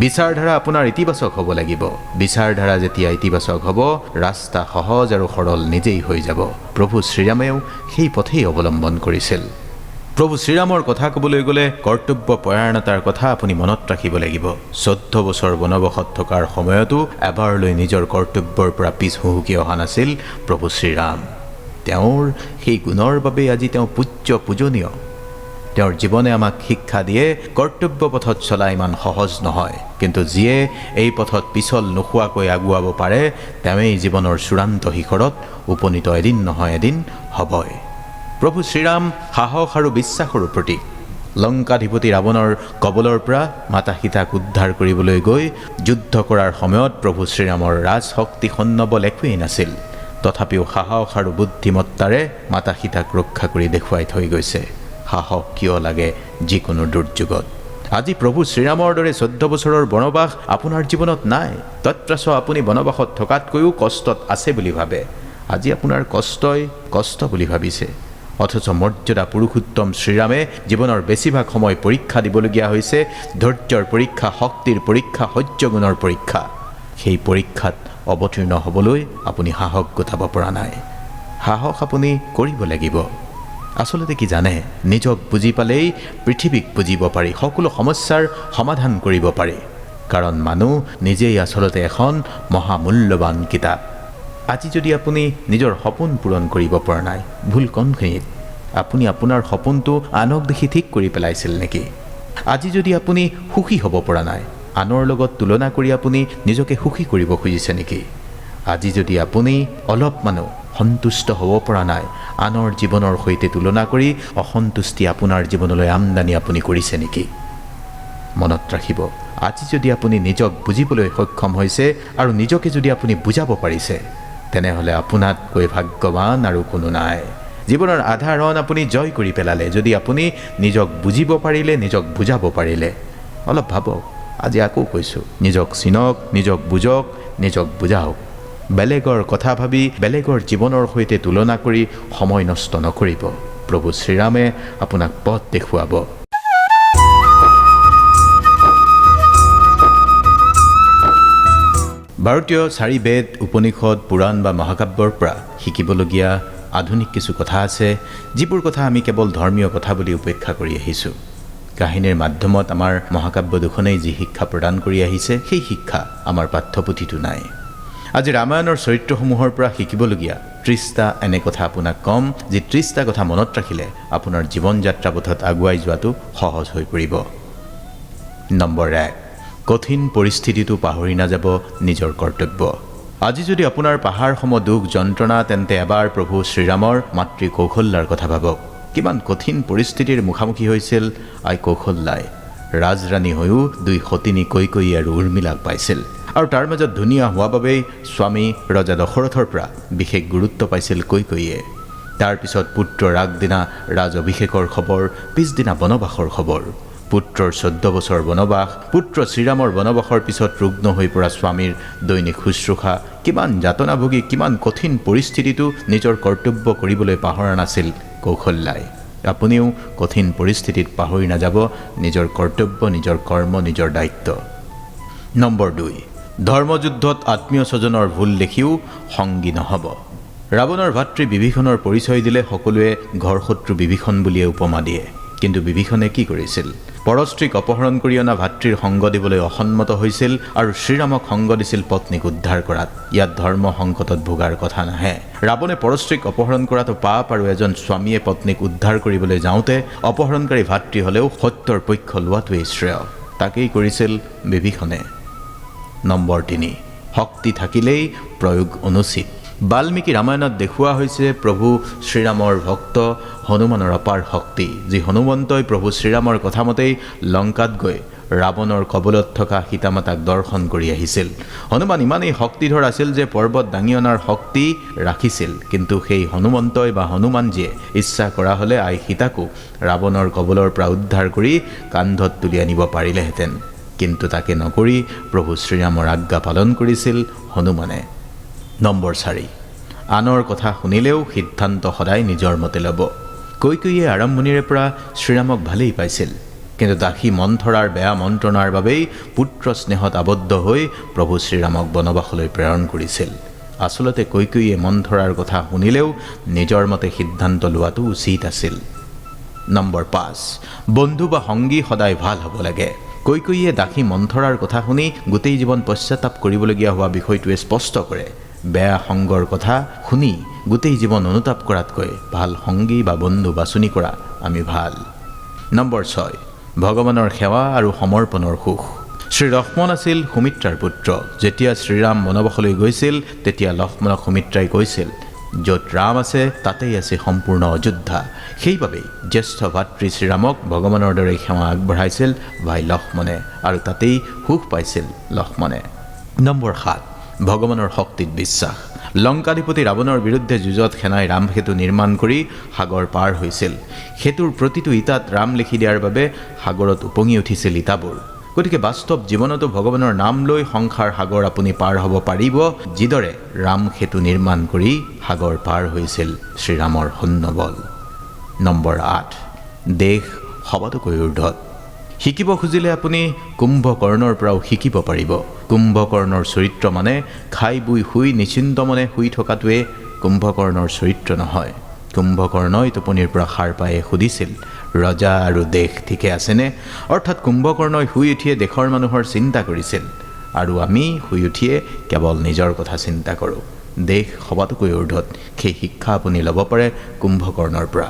বিচাৰধাৰা আপোনাৰ ইতিবাচক হ'ব লাগিব। বিচাৰধাৰা যেতিয়া ইতিবাচক হ'ব, ৰাস্তা সহজ আৰু সৰল নিজেই হৈ যাব। প্ৰভু শ্ৰীৰামেও সেই পথেই অৱলম্বন কৰিছিল। প্ৰভু শ্ৰীৰামৰ কথা ক'বলৈ গ'লে কৰ্তব্য পৰায়ণতাৰ কথা আপুনি মনত ৰাখিব লাগিব। 14 বছৰ বনবাসত থকাৰ সময়তো এবাৰলৈ নিজৰ কৰ্তব্যৰ পৰা পিছ হুহুকি অহা নাছিল প্ৰভু শ্ৰীৰাম। তেওঁৰ সেই গুণৰ বাবে আজি তেওঁ পূজনীয়। তেওঁৰ জীৱনে আমাক শিক্ষা দিয়ে, কৰ্তব্য পথত চলা ইমান সহজ নহয়, কিন্তু যিয়ে এই পথত পিছল নোখোৱাকৈ আগুৱাব পাৰে, তেওঁৱেই জীৱনৰ চূড়ান্ত শিখৰত উপনীত এদিন নহয় এদিন হ'বই। প্ৰভু শ্ৰীৰাম সাহস আৰু বিশ্বাসৰো প্ৰতীক। লংকাধিপতি ৰাৱণৰ কবলৰ পৰা মাতা সীতাক উদ্ধাৰ কৰিবলৈ গৈ যুদ্ধ কৰাৰ সময়ত প্ৰভু শ্ৰীৰামৰ ৰাজশক্তি সৈন্যবল একোৱেই নাছিল, তথাপিও সাহস আৰু বুদ্ধিমত্তাৰে মাতা সীতাক ৰক্ষা কৰি দেখুৱাই থৈ গৈছে। সাহস কিয় লাগে যিকোনো দুৰ্যোগত। আজি প্ৰভু শ্ৰীৰামৰ দৰে 14 বছৰৰ বনবাস আপোনাৰ জীৱনত নাই, তৎপ্ৰাচ আপুনি বনবাসত থকাতকৈও কষ্টত আছে বুলি ভাবে। আজি আপোনাৰ কষ্টই কষ্ট বুলি ভাবিছে, অথচ মৰ্যাদা পুৰুষোত্তম শ্ৰীৰামে জীৱনৰ বেছিভাগ সময় পৰীক্ষা দিবলগীয়া হৈছে, ধৈৰ্যৰ পৰীক্ষা, শক্তিৰ পৰীক্ষা, সহ্যগুণৰ পৰীক্ষা। সেই পৰীক্ষাত অৱতীৰ্ণ হ'বলৈ আপুনি সাহস গোটাব পৰা নাই। সাহস আপুনি কৰিব লাগিব। আচলতে কি জানে, নিজক বুজি পালেই পৃথিৱীক বুজিব পাৰি, সকলো সমস্যাৰ সমাধান কৰিব পাৰি। কাৰণ মানুহ নিজেই আচলতে এখন মহামূল্যৱান কিতাপ। আজি যদি আপুনি নিজৰ সপোন পূৰণ কৰিব পৰা নাই, ভুল কোনখিনিত? আপুনি আপোনাৰ সপোনটো আনক দেখি ঠিক কৰি পেলাইছিল নেকি? আজি যদি আপুনি সুখী হ'ব পৰা নাই, আনৰ লগত তুলনা কৰি আপুনি নিজকে সুখী কৰিব খুজিছে নেকি? আজি যদি আপুনি অলপমানো সন্তুষ্ট হ'ব পৰা নাই, আনৰ জীৱনৰ সৈতে তুলনা কৰি অসন্তুষ্টি আপোনাৰ জীৱনলৈ আমদানি আপুনি কৰিছে নেকি? মনত ৰাখিব, আজি যদি আপুনি নিজক বুজিবলৈ সক্ষম হৈছে আৰু নিজকে যদি আপুনি বুজাব পাৰিছে, তেনেহ'লে আপোনাতকৈ ভাগ্যৱান আৰু কোনো নাই। জীৱনৰ আধাৰণ আপুনি জয় কৰি পেলালে, যদি আপুনি নিজক বুজিব পাৰিলে, নিজক বুজাব পাৰিলে। অলপ ভাবক, আজি আকৌ কৈছোঁ, নিজক চিনক, নিজক বুজক, নিজক বুজাওক। বেলেগৰ কথা ভাবি বেলেগৰ জীৱনৰ সৈতে তুলনা কৰি সময় নষ্ট নকৰিব। প্ৰভু শ্ৰীৰামে আপোনাক পথ দেখুৱাব। ভাৰতীয় 4 বেদ, উপনিষদ, পুৰাণ বা মহাকাব্যৰ পৰা শিকিবলগীয়া আধুনিক কিছু কথা আছে, যিবোৰ কথা আমি কেৱল ধৰ্মীয় কথা বুলি উপেক্ষা কৰি আহিছোঁ। কাহিনীৰ মাধ্যমত আমাৰ মহাকাব্য দুখনেই যি শিক্ষা প্ৰদান কৰি আহিছে, সেই শিক্ষা আমাৰ পাঠ্যপুথিতো নাই। আজি ৰামায়ণৰ চৰিত্ৰসমূহৰ পৰা শিকিবলগীয়া 30টা এনে কথা আপোনাক ক'ম, যি 30টা কথা মনত ৰাখিলে আপোনাৰ জীৱন যাত্ৰা পথত আগুৱাই যোৱাটো সহজ হৈ পৰিব। নম্বৰ 1, কঠিন পৰিস্থিতিটো পাহৰি নাযাব নিজৰ কৰ্তব্য। আজি যদি আপোনাৰ পাহাৰসম দুখ যন্ত্ৰণা, তেন্তে এবাৰ প্ৰভু শ্ৰীৰামৰ মাতৃ কৌশল্যাৰ কথা ভাবক। কিমান কঠিন পৰিস্থিতিৰ মুখামুখি হৈছিল আই কৌশল্যাই। ৰাজৰাণী হৈও 2 সতিনী কৈকেয়ী আৰু উৰ্মিলাক পাইছিল, আৰু তাৰ মাজত ধুনীয়া হোৱা বাবেই স্বামী ৰজা দশৰথৰ পৰা বিশেষ গুৰুত্ব পাইছিল কৈকেয়ীয়ে। তাৰপিছত পুত্ৰৰ আগদিনা ৰাজ অভিষেকৰ খবৰ, পিছদিনা বনবাসৰ খবৰ। পুত্ৰৰ 14 বছৰ বনবাস, পুত্ৰ শ্ৰীৰামৰ বনবাসৰ পিছত ৰুগ্ন হৈ পৰা স্বামীৰ দৈনিক শুশ্ৰূষা, কিমান যাতনা ভোগী, কিমান কঠিন পৰিস্থিতিটো নিজৰ কৰ্তব্য কৰিবলৈ পাহৰা নাছিল কৌশল্যাই। আপুনিও কঠিন পৰিস্থিতিত পাহৰি নাযাব নিজৰ কৰ্তব্য, নিজৰ কৰ্ম, নিজৰ দায়িত্ব। নম্বৰ 2, ধৰ্মযুদ্ধত আত্মীয় স্বজনৰ ভুল দেখিও সংগী নহ'ব। ৰাৱণৰ ভাতৃ বিভীষণৰ পৰিচয় দিলে সকলোৱে ঘৰ শত্ৰু বিভীষণ বুলিয়ে উপমা দিয়ে, কিন্তু বিভীষণে কি কৰিছিল? পৰস্ত্ৰীক অপহৰণ কৰি অনা ভাতৃৰ সংগ দিবলৈ অসন্মত হৈছিল আৰু শ্ৰীৰামক সংগ দিছিল পত্নীক উদ্ধাৰ কৰাত। ইয়াত ধৰ্ম সংকটত ভোগাৰ কথা নাহে। ৰাৱণে পৰস্ত্ৰীক অপহৰণ কৰাটো পাপ আৰু এজন স্বামীয়ে পত্নীক উদ্ধাৰ কৰিবলৈ যাওঁতে অপহৰণকাৰী ভাতৃ হ'লেও সত্যৰ পক্ষ লোৱাটোৱেই শ্ৰেয়। তাকেই কৰিছিল বিভীষণে। নম্বৰ 3, শক্তি থাকিলেই প্ৰয়োগ অনুচিত। বাল্মীকি ৰামায়ণত দেখুওৱা হৈছে প্ৰভু শ্ৰীৰামৰ ভক্ত হনুমানৰ অপাৰ শক্তি, যি হনুমন্তই প্ৰভু শ্ৰীৰামৰ কথামতেই লংকাত গৈ ৰাৱণৰ কবলত থকা সীতামাতাক দৰ্শন কৰি আহিছিল। হনুমান ইমানেই শক্তিধৰ আছিল যে পৰ্বত দাঙি অনাৰ শক্তি ৰাখিছিল, কিন্তু সেই হনুমন্তই বা হনুমানজীয়ে ইচ্ছা কৰা হ'লে আই সীতাকো ৰাৱণৰ কবলৰ পৰা উদ্ধাৰ কৰি কান্ধত তুলি আনিব পাৰিলেহেঁতেন। কিন্তু তাকে নকৰি প্ৰভু শ্ৰীৰামৰ আজ্ঞা পালন কৰিছিল হনুমানে। নম্বৰ 4, আনৰ কথা শুনিলেও সিদ্ধান্ত সদায় নিজৰ মতে ল'ব। কৈকেয়ীয়ে আৰম্ভণিৰে পৰা শ্ৰীৰামক ভালেই পাইছিল, কিন্তু দাসী মন্থৰাৰ বেয়া মন্ত্ৰণাৰ বাবেই পুত্ৰ স্নেহত আবদ্ধ হৈ প্ৰভু শ্ৰীৰামক বনবাসলৈ প্ৰেৰণ কৰিছিল। আচলতে কৈকেয়ীয়ে মন্থৰাৰ কথা শুনিলেও নিজৰ মতে সিদ্ধান্ত লোৱাটো উচিত আছিল। নম্বৰ 5, বন্ধু বা সংগী সদায় ভাল হ'ব লাগে। কৈকেয়ীয়ে দাসী মন্থৰাৰ কথা শুনি গোটেই জীৱন পশ্চাতাপ কৰিবলগীয়া হোৱা বিষয়টোৱে স্পষ্ট কৰে। বেয়া সংগৰ কথা শুনি গোটেই জীৱন অনুতাপ কৰাতকৈ ভাল সংগী বা বন্ধু বাছনি কৰা আমি ভাল। নম্বৰ 6, ভগৱানৰ সেৱা আৰু সমৰ্পণৰ সুখ। শ্ৰী লক্ষ্মণ আছিল সুমিত্ৰাৰ পুত্ৰ। যেতিয়া শ্ৰীৰাম বনবাসলৈ গৈছিল তেতিয়া লক্ষ্মণক সুমিত্ৰাই কৈছিল, য'ত ৰাম আছে তাতেই আছে সম্পূৰ্ণ অযোধ্যা। সেইবাবেই জ্যেষ্ঠ ভাতৃ শ্ৰীৰামক ভগৱানৰ দৰে সেৱা আগবঢ়াইছিল ভাই লক্ষ্মণে, আৰু তাতেই সুখ পাইছিল লক্ষ্মণে। নম্বৰ 7, ভগৱানৰ শক্তিত বিশ্বাস। লংকাধিপতি ৰাৱণৰ বিৰুদ্ধে যুঁজত সেনাই ৰাম সেতু নিৰ্মাণ কৰি সাগৰ পাৰ হৈছিল। সেতুৰ প্ৰতিটো ইটাত ৰাম লিখি দিয়াৰ বাবে সাগৰত উপঙি উঠিছিল ইটাবোৰ। গতিকে বাস্তৱ জীৱনতো ভগৱানৰ নাম লৈ সংসাৰ সাগৰ আপুনি পাৰ হ'ব পাৰিব, যিদৰে ৰাম সেতু নিৰ্মাণ কৰি সাগৰ পাৰ হৈছিল শ্ৰীৰামৰ সৈন্যবল। নম্বৰ 8, দেশ সবাতোকৈ ঊৰ্ধত। শিকিব খুজিলে আপুনি কুম্ভকৰ্ণৰ পৰাও শিকিব পাৰিব। কুম্ভকৰ্ণৰ চৰিত্ৰ মানে খাই বৈ শুই নিশ্চিন্ত মনে শুই থকাটোৱে কুম্ভকৰ্ণৰ চৰিত্ৰ নহয়। কুম্ভকৰ্ণই টোপনিৰ পৰা সাৰ পায়ে সুধিছিল, ৰজা আৰু দেশ ঠিকে আছেনে? অৰ্থাৎ কুম্ভকৰ্ণই শুই উঠিয়ে দেশৰ মানুহৰ চিন্তা কৰিছিল, আৰু আমি শুই উঠিয়ে কেৱল নিজৰ কথা চিন্তা কৰোঁ। দেশ সবাতোকৈ ঊৰ্ধত, সেই শিক্ষা আপুনি ল'ব পাৰে কুম্ভকৰ্ণৰ পৰা।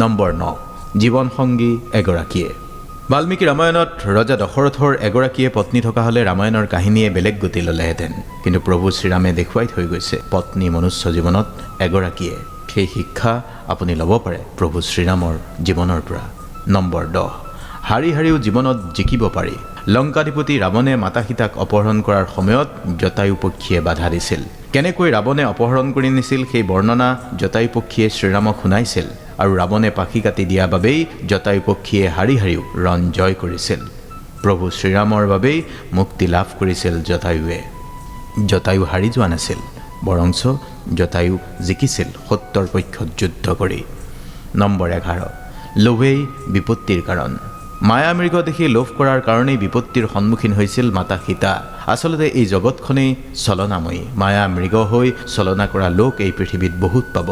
নম্বৰ 9, জীৱনসংগী এগৰাকীয়ে। বাল্মীকি ৰামায়ণত ৰজা দশৰথৰ এগৰাকীয়ে পত্নী থকা হ'লে ৰামায়ণৰ কাহিনীয়ে বেলেগ গতি ল'লেহেঁতেন, কিন্তু প্ৰভু শ্ৰীৰামে দেখুৱাই থৈ গৈছে পত্নী মনুষ্য জীৱনত এগৰাকীয়ে। সেই শিক্ষা আপুনি ল'ব পাৰে প্ৰভু শ্ৰীৰামৰ জীৱনৰ পৰা। নম্বৰ 10, হাৰি হাৰিও জীৱনত জিকিব পাৰি। লংকাধিপতি ৰাৱণে মাতা সীতাক অপহৰণ কৰাৰ সময়ত জটায়ু পক্ষীয়ে বাধা দিছিল। কেনেকৈ ৰাৱণে অপহৰণ কৰি নিছিল সেই বৰ্ণনা জটায়ু পক্ষীয়ে শ্ৰীৰামক শুনাইছিল, আৰু ৰাৱণে পাখি কাটি দিয়া বাবেই জটায়ু পক্ষীয়ে হাৰি হাৰিও ৰণ জয় কৰিছিল। প্ৰভু শ্ৰীৰামৰ বাবেই মুক্তি লাভ কৰিছিল জটায়ুৱে। জটায়ু হাৰি যোৱা নাছিল, বৰঞ্চ জটায়ু জিকিছিল সত্যৰ পক্ষত যুদ্ধ কৰি। নম্বৰ 11, লোভেই বিপত্তিৰ কাৰণ। মায়া মৃগ দেখি লোভ কৰাৰ কাৰণেই বিপত্তিৰ সন্মুখীন হৈছিল মাতা সীতা। আচলতে এই জগতখনেই চলনাময়ী। মায়া মৃগ হৈ চলনা কৰা লোক এই পৃথিৱীত বহুত পাব।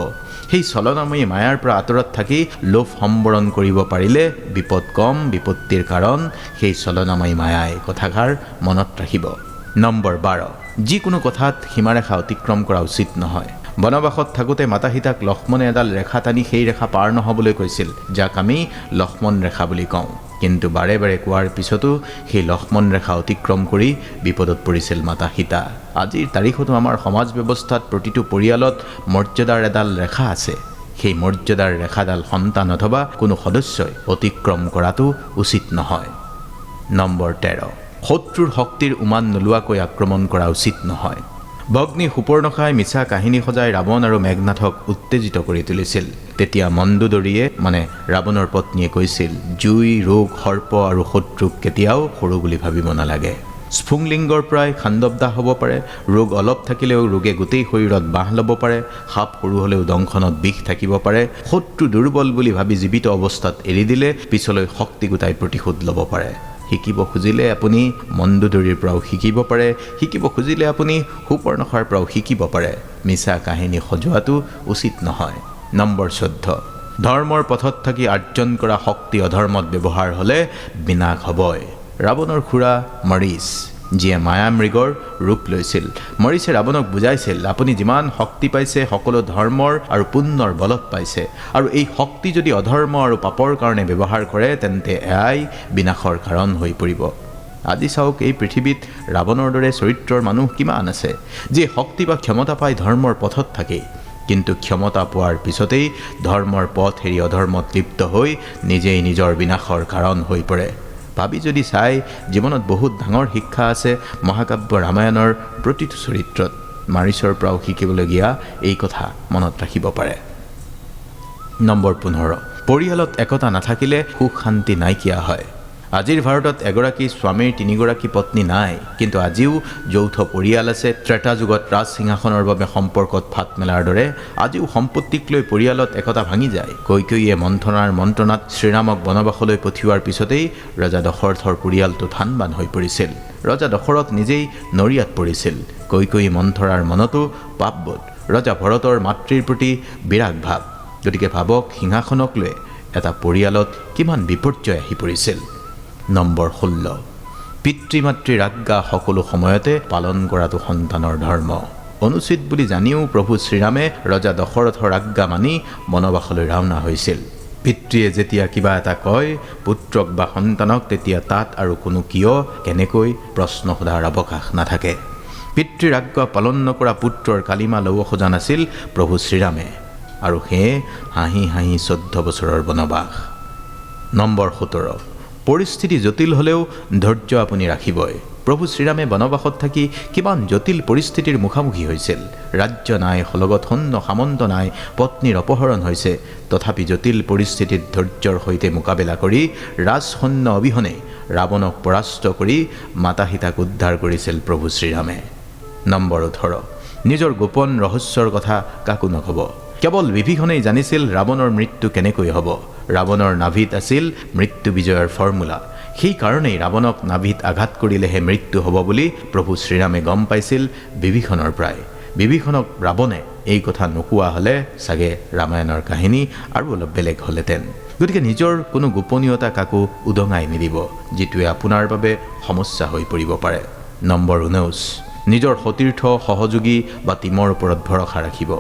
সেই চলনাময়ী মায়াৰ পৰা আঁতৰত থাকি লোভ সম্বৰণ কৰিব পাৰিলে বিপদ কম, বিপত্তিৰ কাৰণ সেই চলনাময়ী মায়াই। কথাষাৰ মনত ৰাখিব। নম্বৰ 12, যিকোনো কথাত সীমাৰেখা অতিক্ৰম কৰা উচিত নহয়। বনবাসত থাকোঁতে মাতা সীতাক লক্ষ্মণে এডাল ৰেখা টানি সেই ৰেখা পাৰ নহ'বলৈ কৈছিল, যাক আমি লক্ষ্মণ ৰেখা বুলি কওঁ। কিন্তু বাৰে বাৰে কোৱাৰ পিছতো সেই লক্ষ্মণ ৰেখা অতিক্ৰম কৰি বিপদত পৰিছিল মাতা সীতা। আজিৰ তাৰিখতো আমাৰ সমাজ ব্যৱস্থাত প্ৰতিটো পৰিয়ালত মৰ্যাদাৰ এডাল ৰেখা আছে। সেই মৰ্যাদাৰ ৰেখাডাল সন্তান অথবা কোনো সদস্যই অতিক্ৰম কৰাটো উচিত নহয়। নম্বৰ 13, শত্ৰুৰ শক্তিৰ উমান নোলোৱাকৈ আক্ৰমণ কৰা উচিত নহয়। ভগ্নী সুপৰ্ণখাই মিছা কাহিনী সজাই ৰাৱণ আৰু মেঘনাথক উত্তেজিত কৰি তুলিছিল। তেতিয়া মন্দোদৰীয়ে মানে ৰাৱণৰ পত্নীয়ে কৈছিল, জুই, ৰোগ, সৰ্প আৰু শত্ৰুক কেতিয়াও সৰু বুলি ভাবিব নালাগে। স্ফুংলিংগৰ পৰাই খাণ্ডৱদাহ হ'ব পাৰে। ৰোগ অলপ থাকিলেও ৰোগে গোটেই শৰীৰত বাঁহ ল'ব পাৰে। সাপ সৰু হ'লেও দংশনত বিষ থাকিব পাৰে। শত্ৰু দুৰ্বল বুলি ভাবি জীৱিত অৱস্থাত এৰি দিলে পিছলৈ শক্তি গোটাই প্ৰতিশোধ ল'ব পাৰে। শিকিব খুজিলে আপুনি মন্দোদৰীৰ পৰাও শিকিব পাৰে। শিকিব খুজিলে আপুনি সুপৰ্ণখাৰ পৰাও শিকিব পাৰে। মিছা কাহিনী সজোৱাটো উচিত নহয়। নম্বৰ 14, ধৰ্মৰ পথত থাকি আৰ্জন কৰা শক্তি অধৰ্মত ব্যৱহাৰ হ'লে বিনাশ হ'বই। ৰাৱণৰ খুৰা মৰিচ, যিয়ে মায়া মৃগৰ ৰূপ লৈছিল। মৰিচে ৰাৱণক বুজাইছিল, আপুনি যিমান শক্তি পাইছে সকলো ধৰ্মৰ আৰু পুণ্যৰ বলত পাইছে, আৰু এই শক্তি যদি অধৰ্ম আৰু পাপৰ কাৰণে ব্যৱহাৰ কৰে তেন্তে এয়াই বিনাশৰ কাৰণ হৈ পৰিব। আজি চাওক, এই পৃথিৱীত ৰাৱণৰ দৰে চৰিত্ৰৰ মানুহ কিমান আছে, যিয়ে শক্তি বা ক্ষমতা পাই ধৰ্মৰ পথত থাকে, কিন্তু ক্ষমতা পোৱাৰ পিছতেই ধৰ্মৰ পথ এৰি অধৰ্মত লিপ্ত হৈ নিজেই নিজৰ বিনাশৰ কাৰণ হৈ পৰে। ভাবি যদি চাই, জীৱনত বহুত ডাঙৰ শিক্ষা আছে মহাকাব্য ৰামায়ণৰ প্ৰতিটো চৰিত্ৰত। মাৰিচৰ পৰাও শিকিবলগীয়া এই কথা মনত ৰাখিব পাৰে। নম্বৰ 15, পৰিয়ালত একতা নাথাকিলে সুখ শান্তি নাইকিয়া হয়। আজিৰ ভাৰতত এগৰাকী স্বামীৰ 3গৰাকী পত্নী নাই, কিন্তু আজিও যৌথ পৰিয়াল আছে। ত্ৰেতা যুগত ৰাজ সিংহাসনৰ বাবে সম্পৰ্কত ফাট মেলাৰ দৰে আজিও সম্পত্তিক লৈ পৰিয়ালত একতা ভাঙি যায়। কৈকেয়ীয়ে মন্থনাৰ মন্ত্ৰণাত শ্ৰীৰামক বনবাসলৈ পঠিওৱাৰ পিছতেই ৰজা দশৰথৰ পৰিয়ালটো থানবান হৈ পৰিছিল। ৰজা দশৰথ নিজেই নৰিয়াত পৰিছিল। কৈকেয়ী মন্থৰাৰ মনতো পাপবোধ, ৰজা ভৰতৰ মাতৃৰ প্ৰতি বিৰাগ ভাৱ। গতিকে ভাবক, সিংহাসনক লৈ এটা পৰিয়ালত কিমান বিপৰ্যয় আহি পৰিছিল। নম্বৰ 16, পিতৃ মাতৃৰ আজ্ঞা সকলো সময়তে পালন কৰাটো সন্তানৰ ধৰ্ম। অনুচিত বুলি জানিও প্ৰভু শ্ৰীৰামে ৰজা দশৰথৰ আজ্ঞা মানি বনবাসলৈ ৰাওনা হৈছিল। পিতৃয়ে যেতিয়া কিবা এটা কয় পুত্ৰক বা সন্তানক, তেতিয়া তাত আৰু কোনো কিয় কেনেকৈ প্ৰশ্ন সোধাৰ অৱকাশ নাথাকে। পিতৃৰ আজ্ঞা পালন নকৰা পুত্ৰৰ কালিমা ল'ব খোজা নাছিল প্ৰভু শ্ৰীৰামে, আৰু সেয়ে হাঁহি হাঁহি 14 বছৰৰ বনবাস। নম্বৰ 17, পৰিস্থিতি জটিল হ'লেও ধৈৰ্য আপুনি ৰাখিবই। প্ৰভু শ্ৰীৰামে বনবাসত থাকি কিমান জটিল পৰিস্থিতিৰ মুখামুখি হৈছিল। ৰাজ্য নাই, লগত সৈন্য সামন্ত নাই, পত্নীৰ অপহৰণ হৈছে, তথাপি জটিল পৰিস্থিতিত ধৈৰ্যৰ সৈতে মোকাবিলা কৰি ৰাজসৈন্য অবিহনে ৰাৱণক পৰাস্ত কৰি মাতা সীতাক উদ্ধাৰ কৰিছিল প্ৰভু শ্ৰীৰামে। নম্বৰ 18, নিজৰ গোপন ৰহস্যৰ কথা কাকো নক'ব। কেৱল বিভীষণেই জানিছিল ৰাৱণৰ মৃত্যু কেনেকৈ হ'ব। ৰাৱণৰ নাভিত আছিল মৃত্যু বিজয়ৰ ফৰ্মুলা। সেইকাৰণেই ৰাৱণক নাভিত আঘাত কৰিলেহে মৃত্যু হ'ব বুলি প্ৰভু শ্ৰীৰামে গম পাইছিল বিভীষণৰ পৰাই। বিভীষণক ৰাৱণে এই কথা নোকোৱা হ'লে চাগে ৰামায়ণৰ কাহিনী আৰু অলপ বেলেগ হ'লহেঁতেন। গতিকে নিজৰ কোনো গোপনীয়তা কাকো উদঙাই নিদিব, যিটোৱে আপোনাৰ বাবে সমস্যা হৈ পৰিব পাৰে। নম্বৰ 19, নিজৰ সতীৰ্থ, সহযোগী বা টীমৰ ওপৰত ভৰসা ৰাখিব।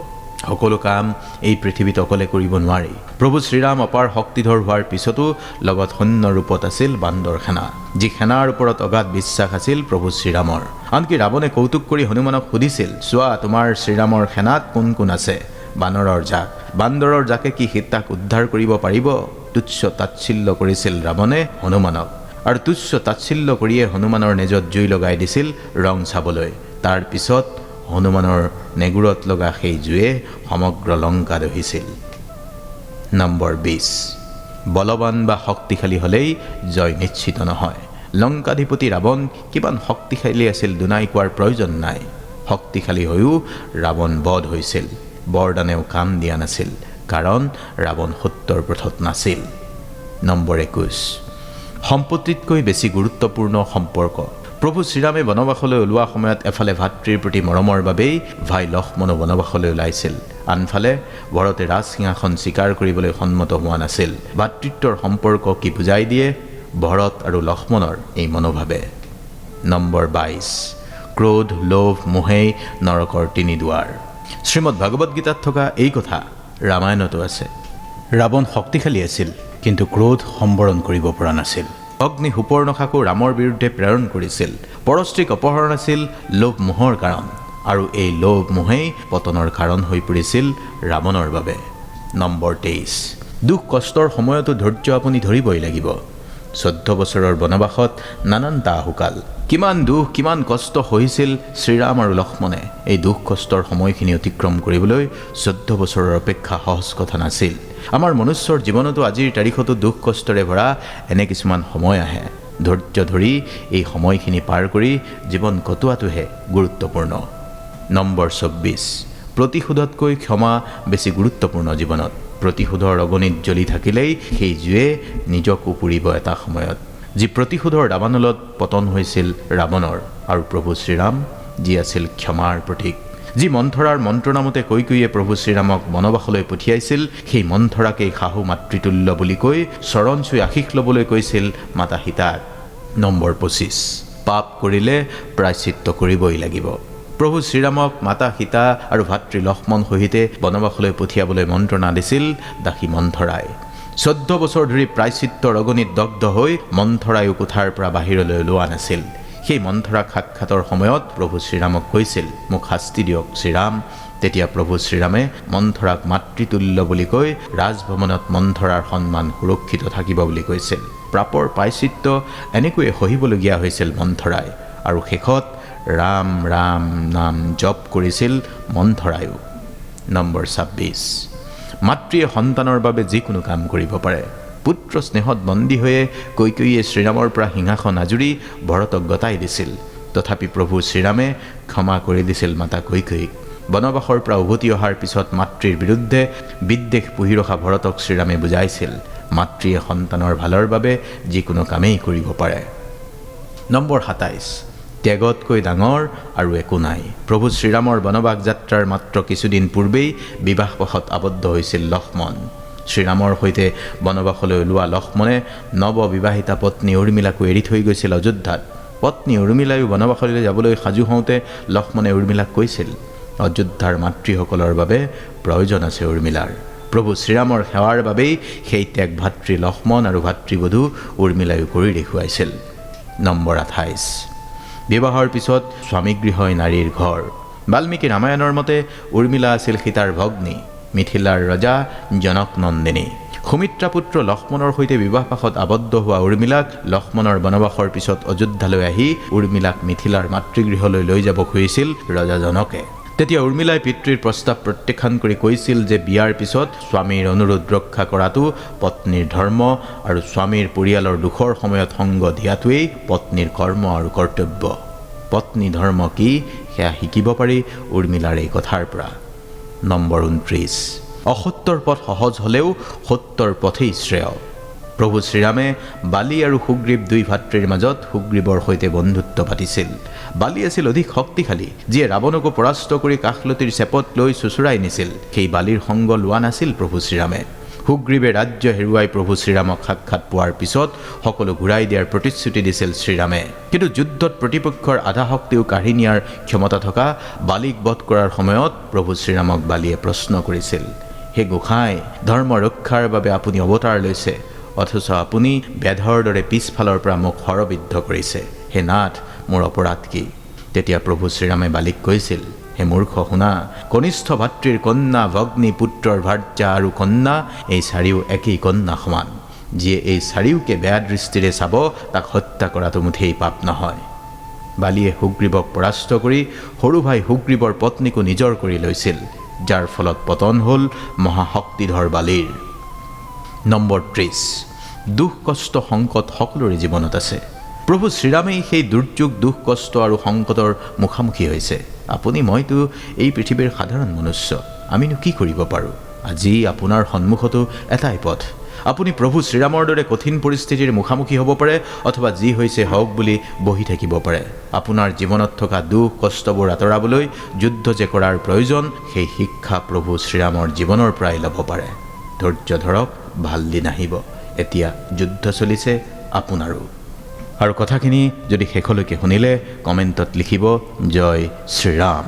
সকলো কাম এই পৃথিৱীত অকলে কৰিব নোৱাৰি। প্ৰভু শ্ৰীৰাম অপাৰ শক্তিধৰ হোৱাৰ পিছতো লগত সৈন্য ৰূপত আছিল বান্দৰ সেনা, যি সেনাৰ ওপৰত অগাধ বিশ্বাস আছিল প্ৰভু শ্ৰীৰামৰ। আনকি ৰাৱণে কৌতুক কৰি হনুমানক সুধিছিল, চোৱা তোমাৰ শ্ৰীৰামৰ সেনাত কোন কোন আছে? বানৰৰ জাক। বান্দৰৰ জাকে কি সীতাক উদ্ধাৰ কৰিব পাৰিব? তুচ্ছ তাচ্ছিল্য কৰিছিল ৰাৱণে হনুমানক, আৰু তুচ্ছ তাচ্ছিল্য কৰিয়ে হনুমানৰ নেজত জুই লগাই দিছিল ৰং চাবলৈ। তাৰ পিছত হনুমানৰ নেগুৰত লগা সেই জুয়ে সমগ্ৰ লংকা দহিছিল। নম্বৰ 20, বলৱান বা শক্তিশালী হ'লেই জয় নিশ্চিত নহয়। লংকাধিপতি ৰাৱণ কিমান শক্তিশালী আছিল দুনাই কোৱাৰ প্ৰয়োজন নাই। শক্তিশালী হৈও ৰাৱণ বধ হৈছিল। বৰদানেও কাম দিয়া নাছিল, কাৰণ ৰাৱণ সত্যৰ পথত নাছিল। নম্বৰ 21, সম্পত্তিতকৈ বেছি গুৰুত্বপূৰ্ণ সম্পৰ্ক। প্ৰভু শ্ৰীৰামে বনবাসলৈ ওলোৱা সময়ত এফালে ভাতৃৰ প্ৰতি মৰমৰ বাবেই ভাই লক্ষ্মণো বনবাসলৈ ওলাইছিল, আনফালে ভৰতে ৰাজসিংহাসন স্বীকাৰ কৰিবলৈ সন্মত হোৱা নাছিল। ভাতৃত্বৰ সম্পৰ্ক কি বুজাই দিয়ে ভৰত আৰু লক্ষ্মণৰ এই মনোভাৱে। নম্বৰ 22, ক্ৰোধ, লোভ, মোহেই নৰকৰ 3 দুৱাৰ। শ্ৰীমদ ভাগৱত গীতাত থকা এই কথা ৰামায়ণতো আছে। ৰাৱণ শক্তিশালী আছিল, কিন্তু ক্ৰোধ সম্বৰণ কৰিব পৰা নাছিল। অগ্নি সুপৰ্ণখাকো ৰামৰ বিৰুদ্ধে প্ৰেৰণ কৰিছিল। পৰস্ত্ৰীক অপহৰণ আছিল লোভ মোহৰ কাৰণ, আৰু এই লোভ মোহেই পতনৰ কাৰণ হৈ পৰিছিল ৰাৱণৰ বাবে। নম্বৰ 23, দুখ কষ্টৰ সময়তো ধৈৰ্য আপুনি ধৰিবই লাগিব। 14 বছৰৰ বনবাসত নানানটা আহুকাল, কিমান দুখ কিমান কষ্ট হৈছিল শ্ৰীৰাম আৰু লক্ষ্মণে। এই দুখ কষ্টৰ সময়খিনি অতিক্ৰম কৰিবলৈ 14 বছৰৰ অপেক্ষা সহজ কথা নাছিল। আমাৰ মনুষ্যৰ জীৱনতো আজিৰ তাৰিখতো দুখ কষ্টৰে ভৰা এনে কিছুমান সময় আহে। ধৈৰ্য ধৰি এই সময়খিনি পাৰ কৰি জীৱন কটোৱাটোহে গুৰুত্বপূৰ্ণ। নম্বৰ 24, প্ৰতিশোধতকৈ ক্ষমা বেছি গুৰুত্বপূৰ্ণ জীৱনত। প্ৰতিশোধৰ অগণিত জ্বলি থাকিলেই সেই জুয়ে নিজকো পুৰিব এটা সময়ত। যি প্ৰতিশোধৰ দাবানলত পতন হৈছিল ৰাৱণৰ, আৰু প্ৰভু শ্ৰীৰাম যি আছিল ক্ষমাৰ প্ৰতীক, যি মন্থৰাৰ মন্ত্ৰণামতে কৈকেয়ীয়ে প্ৰভু শ্ৰীৰামক বনবাসলৈ পঠিয়াইছিল, সেই মন্থৰাকেই শাহু মাতৃতুল্য বুলি কৈ চৰণ চুই আশীষ ল'বলৈ কৈছিল মাতা সীতাক। নম্বৰ 25, পাপ কৰিলে প্ৰায়শ্চিত্ত কৰিবই লাগিব। প্ৰভু শ্ৰীৰামক মাতা সীতা আৰু ভাতৃ লক্ষ্মণ সহিতে বনবাসলৈ পঠিয়াবলৈ মন্ত্ৰণা দিছিল দাসী মন্থৰাই। 14 বছৰ ধৰি প্ৰায়শ্চিত্তৰ অগণিত দগ্ধ হৈ মন্থৰায়ো কোঠাৰ পৰা বাহিৰলৈ ওলোৱা নাছিল। সেই মন্থৰাক সাক্ষাতৰ সময়ত প্ৰভু শ্ৰীৰামক কৈছিল, মোক শাস্তি দিয়ক শ্ৰীৰাম। তেতিয়া প্ৰভু শ্ৰীৰামে মন্থৰাক মাতৃতুল্য বুলি কৈ ৰাজভৱনত মন্থৰাৰ সন্মান সুৰক্ষিত থাকিব বুলি কৈছিল। প্ৰাপৰ প্ৰায়শ্চিত্ত এনেকৈয়ে সহিবলগীয়া হৈছিল মন্থৰাই, আৰু শেষত ৰাম ৰাম নাম জপ কৰিছিল মন্থৰায়ো। নম্বৰ 26, মাতৃয়ে সন্তানৰ বাবে যিকোনো কাম কৰিব পাৰে। পুত্ৰ স্নেহত বন্দী হৈয়ে কৈকেয়ীয়ে শ্ৰীৰামৰ পৰা সিংহাসন আজুৰি ভৰতক গতাই দিছিল। তথাপি প্ৰভু শ্ৰীৰামে ক্ষমা কৰি দিছিল মাতা কৈকেয়ীক। বনবাসৰ পৰা উভতি অহাৰ পিছত মাতৃৰ বিৰুদ্ধে বিদ্বেষ পুহি ৰখা ভৰতক শ্ৰীৰামে বুজাইছিল, মাতৃয়ে সন্তানৰ ভালৰ বাবে যিকোনো কামেই কৰিব পাৰে। নম্বৰ 27, ত্যাগতকৈ ডাঙৰ আৰু একো নাই। প্ৰভু শ্ৰীৰামৰ বনবাস যাত্ৰাৰ মাত্ৰ কিছুদিন পূৰ্বেই বিবাহপাশত আবদ্ধ হৈছিল লক্ষ্মণ। শ্ৰীৰামৰ সৈতে বনবাসলৈ ওলোৱা লক্ষ্মণে নৱবিবাহিতা পত্নী উৰ্মিলাকো এৰি থৈ গৈছিল অযোধ্যাত। পত্নী উৰ্মিলায়ো বনবাসলৈ যাবলৈ সাজু হওঁতে লক্ষ্মণে উৰ্মিলাক কৈছিল, অযোধ্যাৰ মাতৃসকলৰ বাবে প্ৰয়োজন আছে উৰ্মিলাৰ। প্ৰভু শ্ৰীৰামৰ সেৱাৰ বাবেই সেই ত্যাগ ভাতৃ লক্ষ্মণ আৰু ভাতৃবধূ উৰ্মিলায়ো কৰি দেখুৱাইছিল। নম্বৰ 28, বিবাহৰ পিছত স্বামীগৃহই নাৰীৰ ঘৰ। বাল্মীকি ৰামায়ণৰ মতে উৰ্মিলা আছিল সীতাৰ ভগ্নী, মিথিলাৰ ৰজা জনক নন্দিনী। সুমিত্ৰা পুত্ৰ লক্ষ্মণৰ সৈতে বিবাহপাশত আবদ্ধ হোৱা উৰ্মিলাক লক্ষ্মণৰ বনবাসৰ পিছত অযোধ্যালৈ আহি উৰ্মিলাক মিথিলাৰ মাতৃগৃহলৈ লৈ যাব খুজিছিল ৰজা জনকে। তেতিয়া উৰ্মিলাই পিতৃৰ প্ৰস্তাৱ প্ৰত্যাখ্যান কৰি কৈছিল যে বিয়াৰ পিছত স্বামীৰ অনুৰোধ ৰক্ষা কৰাটো পত্নীৰ ধৰ্ম, আৰু স্বামীৰ পৰিয়ালৰ দুখৰ সময়ত সংগ দিয়াটোৱেই পত্নীৰ কৰ্ম আৰু কৰ্তব্য। পত্নী ধৰ্ম কি সেয়া শিকিব পাৰি উৰ্মিলাৰ এই কথাৰ পৰা। নম্বৰ 29, অসত্যৰ পথ সহজ হ'লেও সত্যৰ পথেই শ্ৰেয়। প্ৰভু শ্ৰীৰামে বালি আৰু সুগ্ৰীৱ দুই ভাতৃৰ মাজত সুগ্ৰীৱৰ সৈতে বন্ধুত্ব পাতিছিল। বালি আছিল অধিক শক্তিশালী, যিয়ে ৰাৱণকো পৰাস্ত কৰি কাষলতিৰ চেপত লৈ চুচুৰাই নিছিল। সেই বালিৰ সংগ লোৱা নাছিল প্ৰভু শ্ৰীৰামে। সুগ্ৰীৱে ৰাজ্য হেৰুৱাই প্ৰভু শ্ৰীৰামক সাক্ষাৎ পোৱাৰ পিছত সকলো ঘূৰাই দিয়াৰ প্ৰতিশ্ৰুতি দিছিল শ্ৰীৰামে। কিন্তু যুদ্ধত প্ৰতিপক্ষৰ আধা শক্তিও কাঢ়ি নিয়াৰ ক্ষমতা থকা বালিক বধ কৰাৰ সময়ত প্ৰভু শ্ৰীৰামক বালিয়ে প্ৰশ্ন কৰিছিল, হে গোসাঁই, ধৰ্ম ৰক্ষাৰ বাবে আপুনি অৱতাৰ লৈছে, অথচ আপুনি বেধৰ দৰে পিছফালৰ পৰা মোক শৰবিদ্ধ কৰিছে। হে নাথ, মোৰ অপৰাধ কি? তেতিয়া প্ৰভু শ্ৰীৰামে বালিক কৈছিল, হে মূৰ্খ শুনা, কনিষ্ঠ ভাতৃৰ কন্যা, ভগ্নী, পুত্ৰৰ ভাৰ্যা আৰু কন্যা, এই চাৰিও একেই কন্যা সমান। যিয়ে এই চাৰিওকে বেয়া দৃষ্টিৰে চাব তাক হত্যা কৰাটো মুঠেই পাপ নহয়। বালিয়ে সুগ্ৰীৱক পৰাস্ত কৰি সৰু ভাই সুগ্ৰীৱৰ পত্নীকো নিজৰ কৰি লৈছিল, যাৰ ফলত পতন হ'ল মহাশক্তিধৰ বালিৰ। নম্বৰ 30, দুখ কষ্ট সংকট সকলোৰে জীৱনত আছে। প্ৰভু শ্ৰীৰামেই সেই দুৰ্যোগ, দুখ কষ্ট আৰু সংকটৰ মুখামুখি হৈছে। আপুনি মইতো এই পৃথিৱীৰ সাধাৰণ মনুষ্য, আমিনো কি কৰিব পাৰোঁ? আজি আপোনাৰ সন্মুখতো এটাই পথ। আপুনি প্ৰভু শ্ৰীৰামৰ দৰে কঠিন পৰিস্থিতিৰ মুখামুখি হ'ব পাৰে, অথবা যি হৈছে হওক বুলি বহি থাকিব পাৰে। আপোনাৰ জীৱনত থকা দুখ কষ্টবোৰ আঁতৰাবলৈ যুদ্ধ যে কৰাৰ প্ৰয়োজন, সেই শিক্ষা প্ৰভু শ্ৰীৰামৰ জীৱনৰ পৰাই ল'ব পাৰে। ধৈৰ্য ধৰক, ভাল দিন আহিব। এতিয়া যুদ্ধ চলিছে আপোনাৰো। আৰু কথাখিনি যদি শেষলৈকে শুনিলে কমেণ্টত লিখিব, জয় শ্ৰীৰাম।